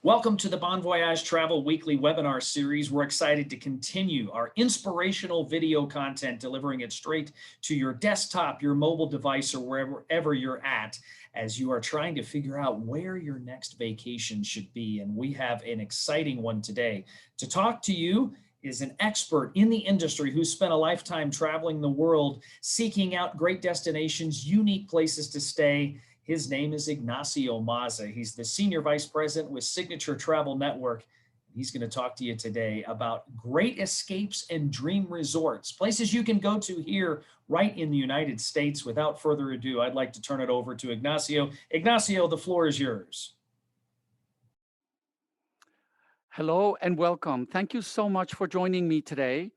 Welcome to the Bon Voyage Travel Weekly webinar series. We're excited to continue our inspirational video content, delivering it straight to your desktop, your mobile device, or wherever you're at as you are trying to figure out where your next vacation should be. And we have an exciting one today. To talk to you is an expert in the industry who spent a lifetime traveling the world, seeking out great destinations, unique places to stay. His name is Ignacio Maza. He's the Senior Vice President with Signature Travel Network. He's going to talk to you today about great escapes and dream resorts, places you can go to here right in the United States. Without further ado, I'd like to turn it over to Ignacio. Ignacio, the floor is yours. Hello and welcome. Thank you so much for joining me today.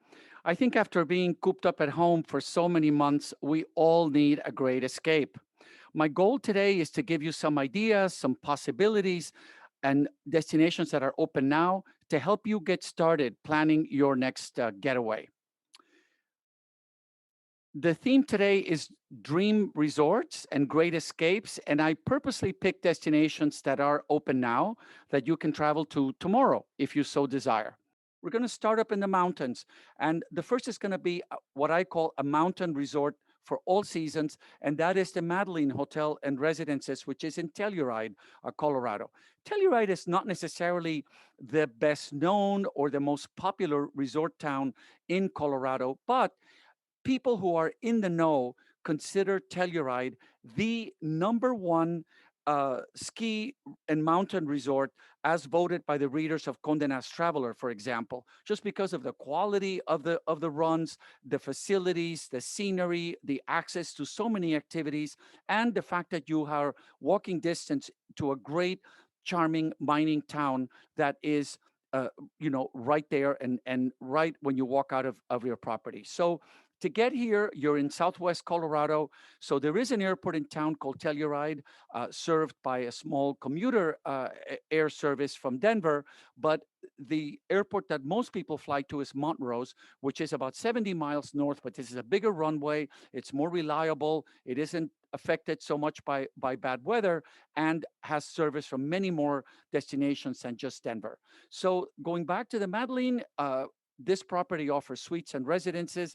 I think after being cooped up at home for so many months, we all need a great escape. My goal today is to give you some ideas, some possibilities, and destinations that are open now to help you get started planning your next getaway. The theme today is dream resorts and great escapes, and I purposely picked destinations that are open now that you can travel to tomorrow if you so desire. We're going to start up in the mountains, and the first is going to be what I call a mountain resort for all seasons, and that is the Madeleine Hotel and Residences, which is in Telluride, Colorado. Telluride is not necessarily the best known or the most popular resort town in Colorado, but people who are in the know consider Telluride the number one ski and mountain resort as voted by the readers of Condé Nast Traveler, for example, just because of the quality of the runs, the facilities, the scenery, the access to so many activities, and the fact that you are walking distance to a great, charming mining town that is right there and right when you walk out of your property. So to get here, you're in Southwest Colorado. So there is an airport in town called Telluride, served by a small commuter air service from Denver. But the airport that most people fly to is Montrose, which is about 70 miles north, but this is a bigger runway. It's more reliable. It isn't affected so much by bad weather and has service from many more destinations than just Denver. So going back to the Madeleine, this property offers suites and residences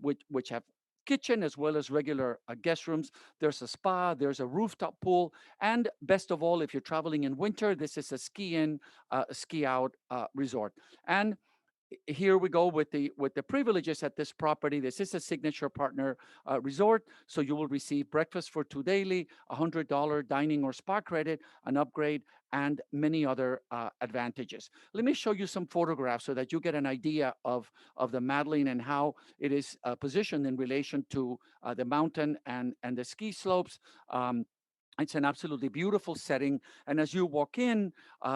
which have kitchen as well as regular guest rooms. There's a spa, there's a rooftop pool, and best of all, if you're traveling in winter, this is a ski in, ski out resort. And here we go with the privileges at this property. This is a signature partner resort, so you will receive breakfast for two daily, $100 dining or spa credit, an upgrade, and many other advantages. Let me show you some photographs so that you get an idea of the Madeleine and how it is positioned in relation to the mountain and the ski slopes. It's an absolutely beautiful setting. And as you walk in,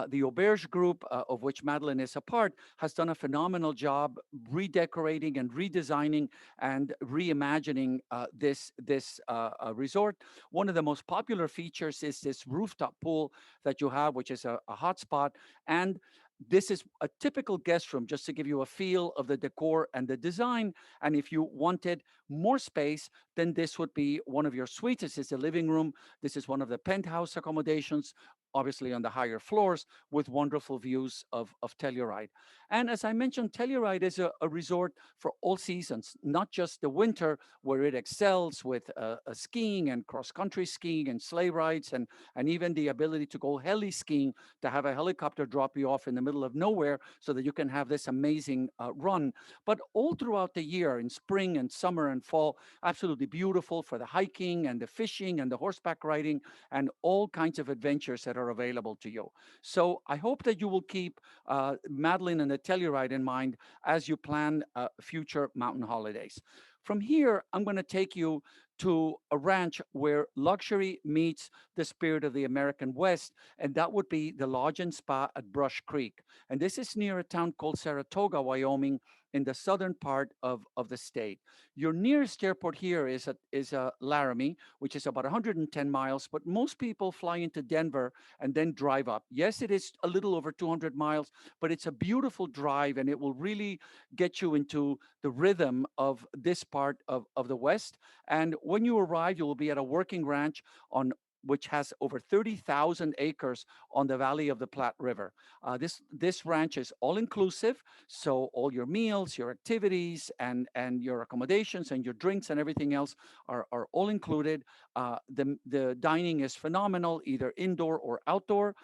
the Auberge Group, of which Madeleine is a part, has done a phenomenal job redecorating and redesigning and reimagining this resort. One of the most popular features is this rooftop pool that you have, which is a hot spot. And this is a typical guest room, just to give you a feel of the decor and the design. And if you wanted more space, then this would be one of your suites. This is the living room. This is one of the penthouse accommodations, obviously on the higher floors with wonderful views of Telluride. And as I mentioned, Telluride is a resort for all seasons, not just the winter, where it excels with skiing and cross-country skiing and sleigh rides and even the ability to go heli skiing, to have a helicopter drop you off in the middle of nowhere so that you can have this amazing run. But all throughout the year, in spring and summer and fall, absolutely beautiful for the hiking and the fishing and the horseback riding and all kinds of adventures that are available to you. So I hope that you will keep Madeleine and the Telluride in mind as you plan future mountain holidays. From here, I'm going to take you to a ranch where luxury meets the spirit of the American West, and that would be the Lodge and Spa at Brush Creek. And this is near a town called Saratoga, Wyoming, in the southern part of the state. Your nearest airport here is Laramie, which is about 110 miles, but most people fly into Denver and then drive up. Yes, it is a little over 200 miles, but it's a beautiful drive, and it will really get you into the rhythm of this part of the West. And when you arrive, you will be at a working ranch on which has over 30,000 acres on the valley of the Platte River. This ranch is all inclusive, so all your meals, your activities, and your accommodations and your drinks and everything else are all included. The dining is phenomenal, either indoor or outdoor.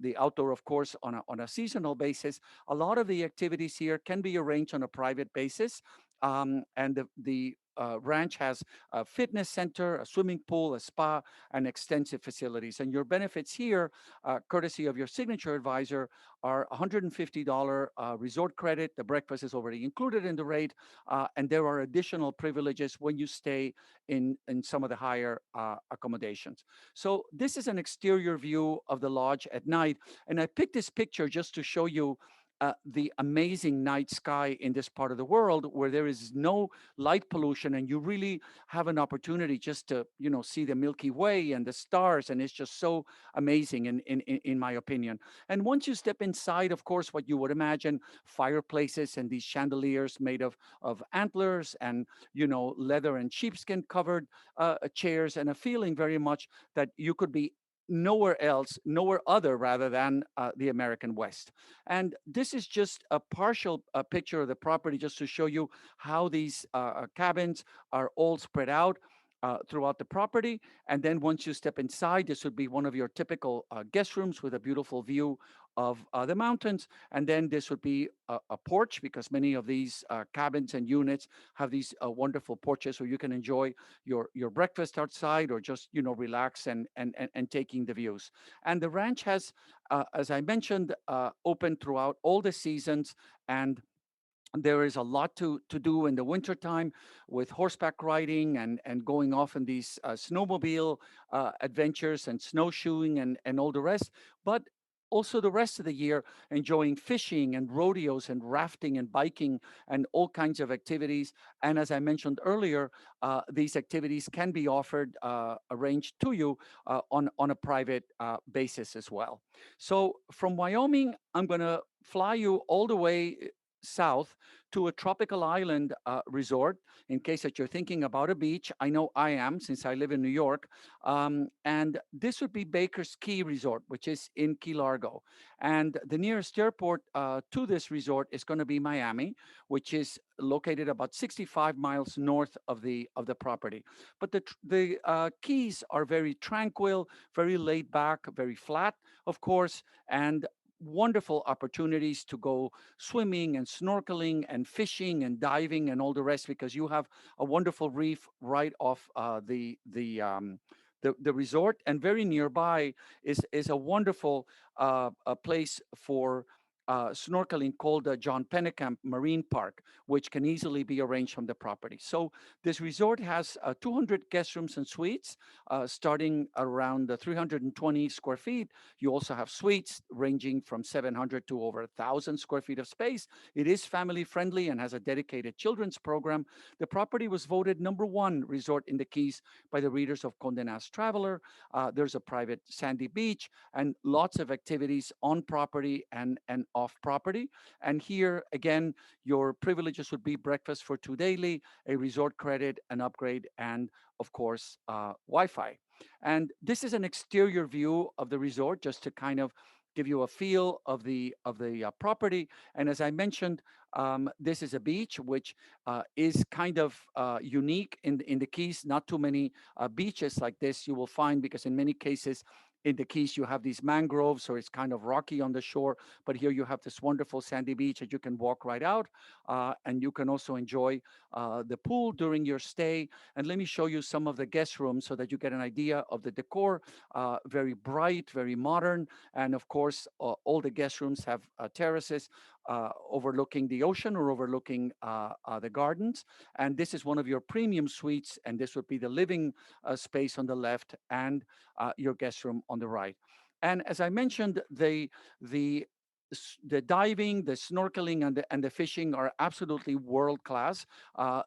The outdoor, of course, on a seasonal basis. A lot of the activities here can be arranged on a private basis. And the ranch has a fitness center, a swimming pool, a spa, and extensive facilities. And your benefits here, courtesy of your signature advisor, are $150 resort credit. The breakfast is already included in the rate, and there are additional privileges when you stay in some of the higher accommodations. So this is an exterior view of the lodge at night, and I picked this picture just to show you the amazing night sky in this part of the world where there is no light pollution, and you really have an opportunity just to see the Milky Way and the stars, and it's just so amazing in my opinion. And once you step inside, of course, what you would imagine, fireplaces and these chandeliers made of antlers, and leather and sheepskin covered chairs, and a feeling very much that you could be nowhere else, nowhere other rather than the American West. And this is just a partial picture of the property just to show you how these cabins are all spread out throughout the property. And then once you step inside, this would be one of your typical guest rooms with a beautiful view of the mountains. And then this would be a porch, because many of these cabins and units have these wonderful porches where you can enjoy your breakfast outside, or just relax and taking the views. And the ranch has, as I mentioned, open throughout all the seasons, and there is a lot to do in the wintertime with horseback riding and going off in these snowmobile adventures and snowshoeing and all the rest. But also the rest of the year, enjoying fishing and rodeos and rafting and biking and all kinds of activities. And as I mentioned earlier, these activities can be offered, arranged to you on a private basis as well. So from Wyoming, I'm going to fly you all the way south to a tropical island resort, in case that you're thinking about a beach. I know I am, since I live in New York. And this would be Baker's Key Resort, which is in Key Largo. And the nearest airport to this resort is going to be Miami, which is located about 65 miles north of the property. But the Keys are very tranquil, very laid back, very flat, of course, and wonderful opportunities to go swimming and snorkeling and fishing and diving and all the rest, because you have a wonderful reef right off the resort. And very nearby is a wonderful a place for snorkeling called the John Pennekamp Marine Park, which can easily be arranged from the property. So this resort has 200 guest rooms and suites, starting around 320 square feet. You also have suites ranging from 700 to over 1,000 square feet of space. It is family friendly and has a dedicated children's program. The property was voted #1 resort in the Keys by the readers of Condé Nast Traveler. There's a private sandy beach and lots of activities on property and off property. And here again, your privileges would be breakfast for two daily, a resort credit, an upgrade, and of course, Wi-Fi. And this is an exterior view of the resort, just to kind of give you a feel of the property. And as I mentioned, this is a beach which is kind of unique in the Keys. Not too many beaches like this you will find, because in many cases in the Keys you have these mangroves, so it's kind of rocky on the shore. But here you have this wonderful sandy beach that you can walk right out, and you can also enjoy the pool during your stay. And let me show you some of the guest rooms so that you get an idea of the decor. Very bright, very modern, and of course, all the guest rooms have terraces overlooking the ocean or overlooking the gardens. And this is one of your premium suites, and this would be the living space on the left, and your guest room on the right. And as I mentioned, the the diving, the snorkeling, and the fishing are absolutely world class.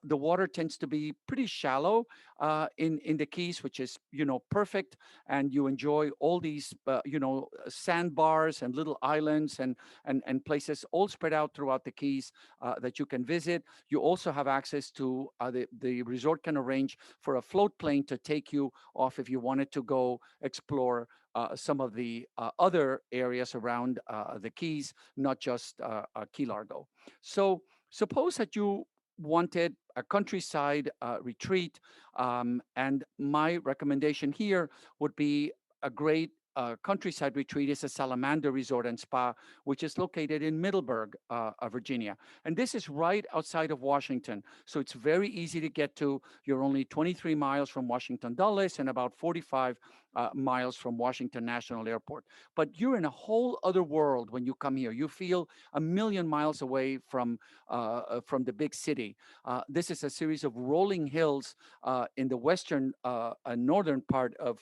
The water tends to be pretty shallow in the Keys, which is perfect, and you enjoy all these sandbars and little islands and places all spread out throughout the Keys that you can visit. You also have access to the resort can arrange for a float plane to take you off if you wanted to go explore some of the other areas around the Keys, not just Key Largo. So suppose that you wanted a countryside retreat, and my recommendation here would be a great countryside retreat is a Salamander Resort and Spa, which is located in Middleburg, Virginia. And this is right outside of Washington. So it's very easy to get to. You're only 23 miles from Washington Dulles and about 45 miles from Washington National Airport. But you're in a whole other world when you come here. You feel a million miles away from the big city. This is a series of rolling hills in the western northern part of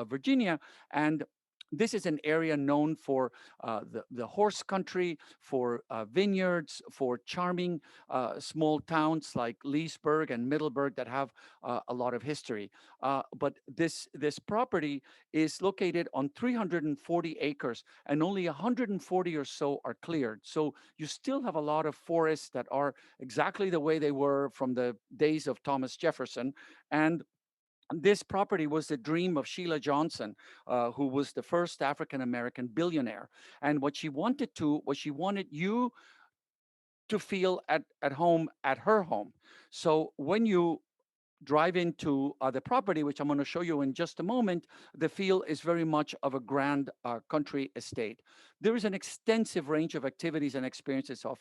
Virginia, and this is an area known for the horse country, for vineyards, for charming small towns like Leesburg and Middleburg that have a lot of history. But this property is located on 340 acres, and only 140 or so are cleared. So you still have a lot of forests that are exactly the way they were from the days of Thomas Jefferson, and this property was the dream of Sheila Johnson, who was the first African American billionaire. And what she wanted to was she wanted you to feel at home at her home. So when you drive into the property, which I'm going to show you in just a moment, the feel is very much of a grand country estate. There is an extensive range of activities and experiences of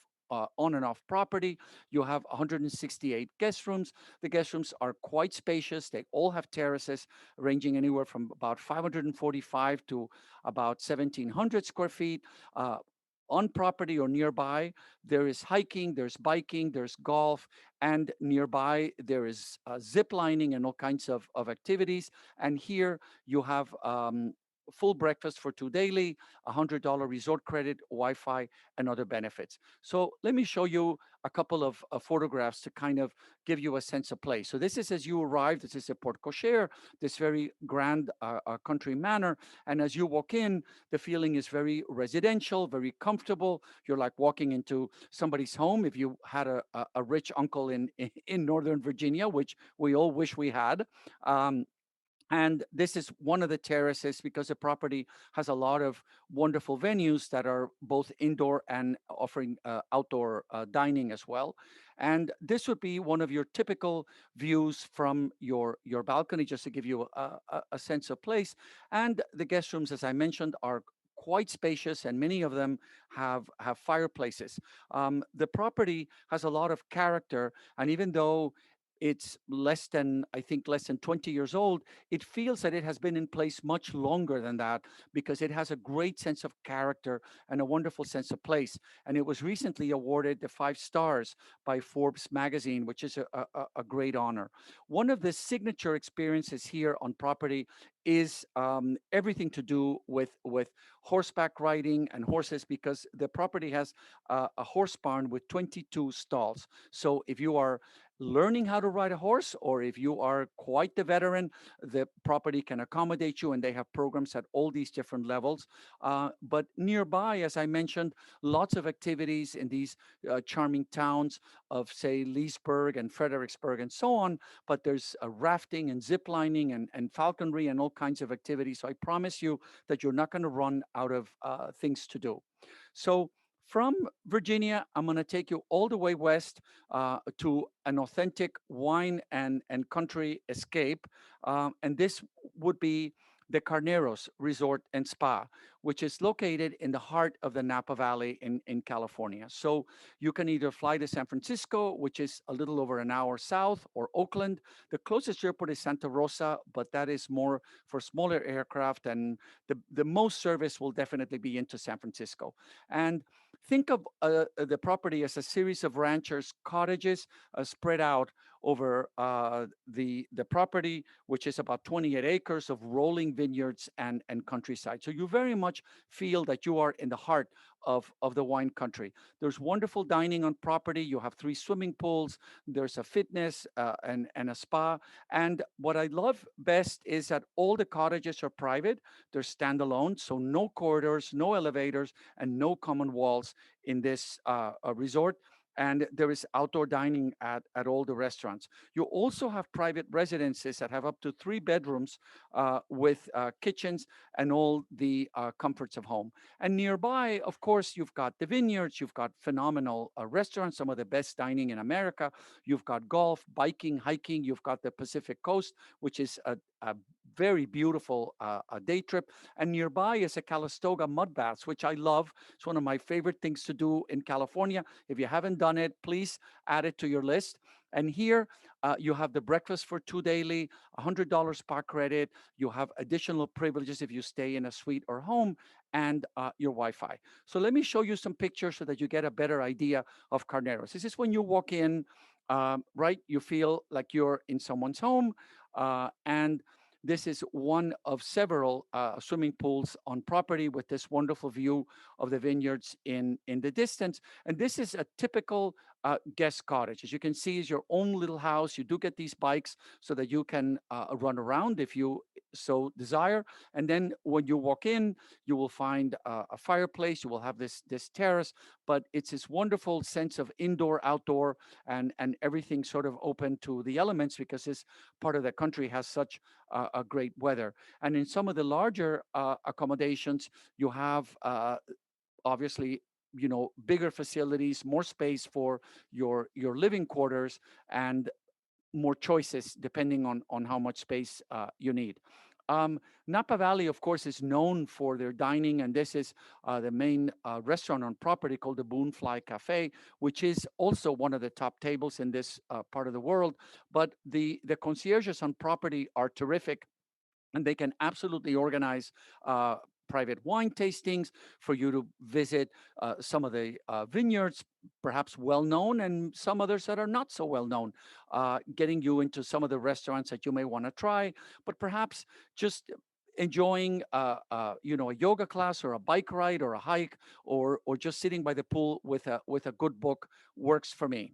on and off property. You have 168 guest rooms. The guest rooms are quite spacious. They all have terraces ranging anywhere from about 545 to about 1,700 square feet. On property or nearby, there is hiking, there's biking, there's golf, and nearby there is zip lining and all kinds of activities. And here you have full breakfast for two daily, $100 resort credit, Wi-Fi, and other benefits. So let me show you a couple of photographs to kind of give you a sense of place. So this is as you arrive. This is a Port Cocher, this very grand country manor. And as you walk in, the feeling is very residential, very comfortable. You're like walking into somebody's home if you had a rich uncle in Northern Virginia, which we all wish we had. Um, and this is one of the terraces because the property has a lot of wonderful venues that are both indoor and offering outdoor dining as well. And this would be one of your typical views from your balcony, just to give you a sense of place. And the guest rooms, as I mentioned, are quite spacious, and many of them have fireplaces. The property has a lot of character, and even though it's less than 20 years old, it feels that it has been in place much longer than that because it has a great sense of character and a wonderful sense of place. And it was recently awarded the 5 stars by Forbes magazine, which is a great honor. One of the signature experiences here on property is everything to do with horseback riding and horses, because the property has a horse barn with 22 stalls. So if you are learning how to ride a horse, or if you are quite the veteran, the property can accommodate you, and they have programs at all these different levels. But nearby, as I mentioned, lots of activities in these charming towns of, say, Leesburg and Fredericksburg and so on. But there's rafting and zip lining and falconry and all kinds of activities. So I promise you that you're not going to run out of things to do. So from Virginia, I'm going to take you all the way west to an authentic wine and country escape. And this would be the Carneros Resort and Spa, which is located in the heart of the Napa Valley in California. So you can either fly to San Francisco, which is a little over an hour south, or Oakland. The closest airport is Santa Rosa, but that is more for smaller aircraft, and the most service will definitely be into San Francisco. And think of the property as a series of ranchers' cottages spread out over the property, which is about 28 acres of rolling vineyards and countryside. So you very much feel that you are in the heart of the wine country. There's wonderful dining on property. You have 3 swimming pools. There's a fitness and a spa. And what I love best is that all the cottages are private. They're standalone, so no corridors, no elevators, and no common walls in this resort. And there is outdoor dining at all the restaurants. You also have private residences that have up to 3 bedrooms with kitchens and all the comforts of home. And nearby, of course, you've got the vineyards, you've got phenomenal restaurants, some of the best dining in America. You've got golf, biking, hiking. You've got the Pacific Coast, which is a very beautiful a day trip. And nearby is a Calistoga mud baths, which I love. It's one of my favorite things to do in California. If you haven't done it, please add it to your list. And here you have the breakfast for 2 daily, $100 spa credit. You have additional privileges if you stay in a suite or home, and your Wi-Fi. So let me show you some pictures so that you get a better idea of Carneros. This is when you walk in, right? You feel like you're in someone's home, and this is one of several swimming pools on property with this wonderful view of the vineyards in the distance. And this is a typical guest cottage. As you can see, is your own little house. You do get these bikes so that you can run around if you so desire. And then when you walk in, you will find a fireplace. You will have this terrace, but it's this wonderful sense of indoor, outdoor, and everything sort of open to the elements because this part of the country has such a great weather. And in some of the larger accommodations, you have obviously bigger facilities, more space for your living quarters, and more choices depending on how much space you need. Napa Valley, of course, is known for their dining, and this is the main restaurant on property called the Boonfly Cafe, which is also one of the top tables in this part of the world. But the concierges on property are terrific, and they can absolutely organize private wine tastings for you to visit some of the vineyards, perhaps well known, and some others that are not so well known, getting you into some of the restaurants that you may want to try, but perhaps just enjoying a yoga class or a bike ride or a hike, or just sitting by the pool with a good book works for me.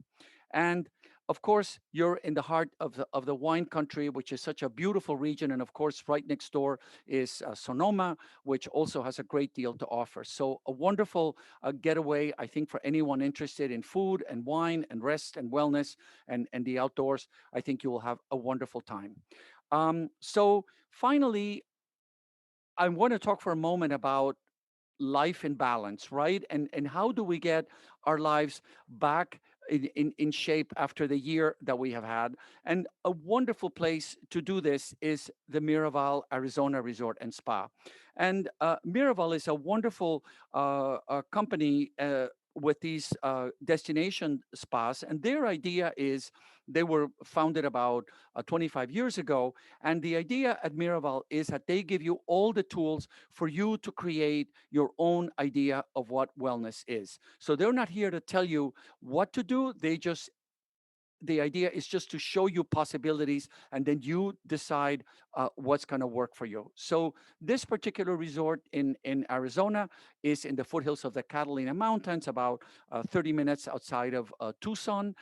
And of course, you're in the heart of the wine country, which is such a beautiful region. And of course, right next door is Sonoma, which also has a great deal to offer. So a wonderful getaway, I think, for anyone interested in food and wine and rest and wellness and the outdoors. I think you will have a wonderful time. So finally, I want to talk for a moment about life in balance, right? And how do we get our lives back in shape after the year that we have had? And a wonderful place to do this is the Miraval, Arizona Resort and Spa. And Miraval is a wonderful company. With these destination spas, and their idea is they were founded about 25 years ago. And the idea at Miraval is that they give you all the tools for you to create your own idea of what wellness is. So they're not here to tell you what to do. The idea is just to show you possibilities, and then you decide what's going to work for you. So this particular resort in Arizona is in the foothills of the Catalina Mountains, about 30 minutes outside of Tucson.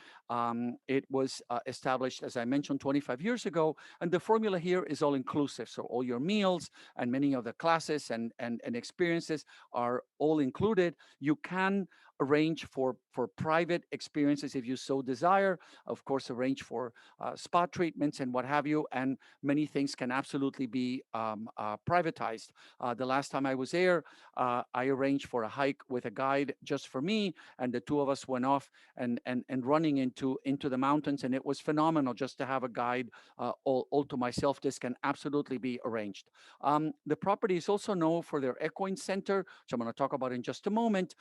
It was established, as I mentioned, 25 years ago, and the formula here is all inclusive. So all your meals and many of the classes and experiences are all included. You can arrange for private experiences if you so desire, of course, arrange for spa treatments and what have you, and many things can absolutely be privatized. The last time I was there, I arranged for a hike with a guide just for me, and the two of us went off and running into the mountains, and it was phenomenal just to have a guide all to myself. This can absolutely be arranged. The property is also known for their equine center, which I'm going to talk about in just a moment,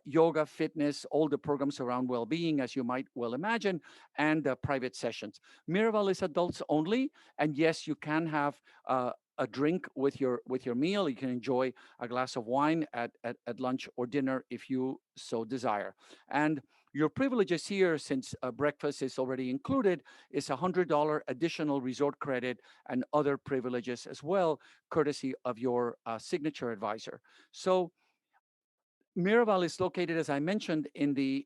yoga, fitness, all the programs around well-being, as you might well imagine, and private sessions. Miraval is adults only, and yes, you can have a drink with your meal. You can enjoy a glass of wine at lunch or dinner if you so desire. And Your privileges here, since breakfast is already included, is $100 additional resort credit and other privileges as well, courtesy of your signature advisor. So Miraval is located, as I mentioned, in the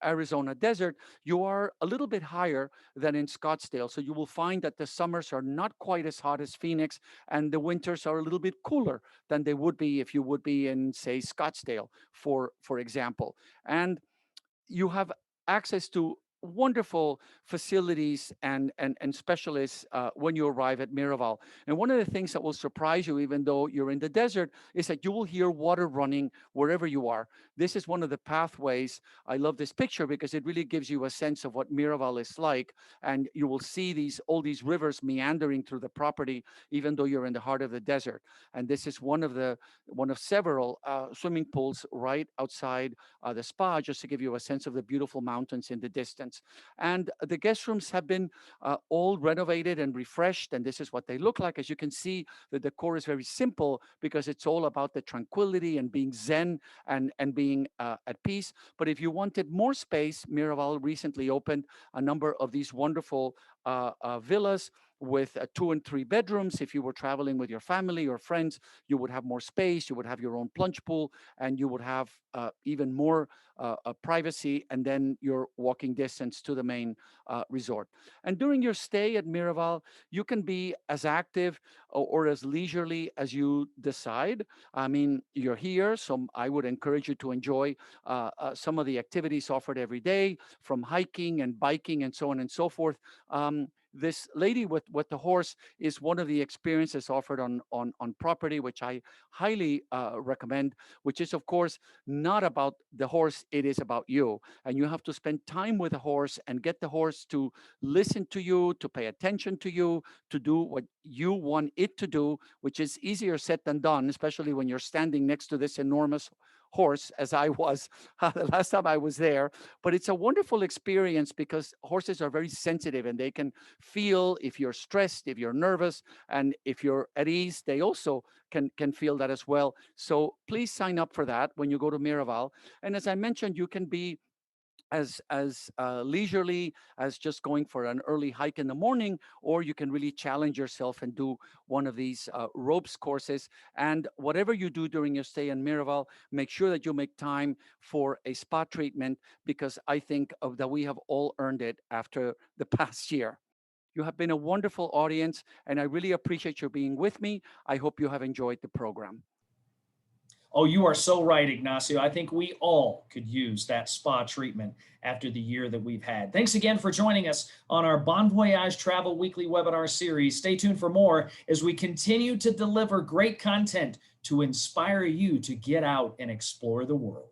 Arizona desert. You are a little bit higher than in Scottsdale, so you will find that the summers are not quite as hot as Phoenix, and the winters are a little bit cooler than they would be if you would be in, say, Scottsdale, for example. And you have access to wonderful facilities and specialists when you arrive at Miraval. And one of the things that will surprise you, even though you're in the desert, is that you will hear water running wherever you are. This is one of the pathways. I love this picture because it really gives you a sense of what Miraval is like. And you will see all these rivers meandering through the property, even though you're in the heart of the desert. And this is one of several swimming pools right outside the spa, just to give you a sense of the beautiful mountains in the distance. And the guest rooms have been all renovated and refreshed, and this is what they look like. As you can see, the decor is very simple because it's all about the tranquility and being zen and being at peace. But if you wanted more space, Miraval recently opened a number of these wonderful villas with 2 and 3 bedrooms. If you were traveling with your family or friends, you would have more space, you would have your own plunge pool, and you would have even more privacy, and then your walking distance to the main resort. And during your stay at Miraval, you can be as active or as leisurely as you decide. I mean, you're here, so I would encourage you to enjoy some of the activities offered every day, from hiking and biking and so on and so forth. This lady with the horse is one of the experiences offered on property, which I highly recommend, which is, of course, not about the horse, it is about you. And you have to spend time with the horse and get the horse to listen to you, to pay attention to you, to do what you want it to do, which is easier said than done, especially when you're standing next to this enormous horse, as I was the last time I was there. But it's a wonderful experience because horses are very sensitive and they can feel if you're stressed, if you're nervous, and if you're at ease, they also can feel that as well. So please sign up for that when you go to Miraval. And as I mentioned, you can be as leisurely as just going for an early hike in the morning, or you can really challenge yourself and do one of these ropes courses. And whatever you do during your stay in Miraval, make sure that you make time for a spa treatment, because I think that we have all earned it after the past year. You have been a wonderful audience, and I really appreciate your being with me. I hope you have enjoyed the program. Oh, you are so right, Ignacio. I think we all could use that spa treatment after the year that we've had. Thanks again for joining us on our Bon Voyage Travel Weekly webinar series. Stay tuned for more as we continue to deliver great content to inspire you to get out and explore the world.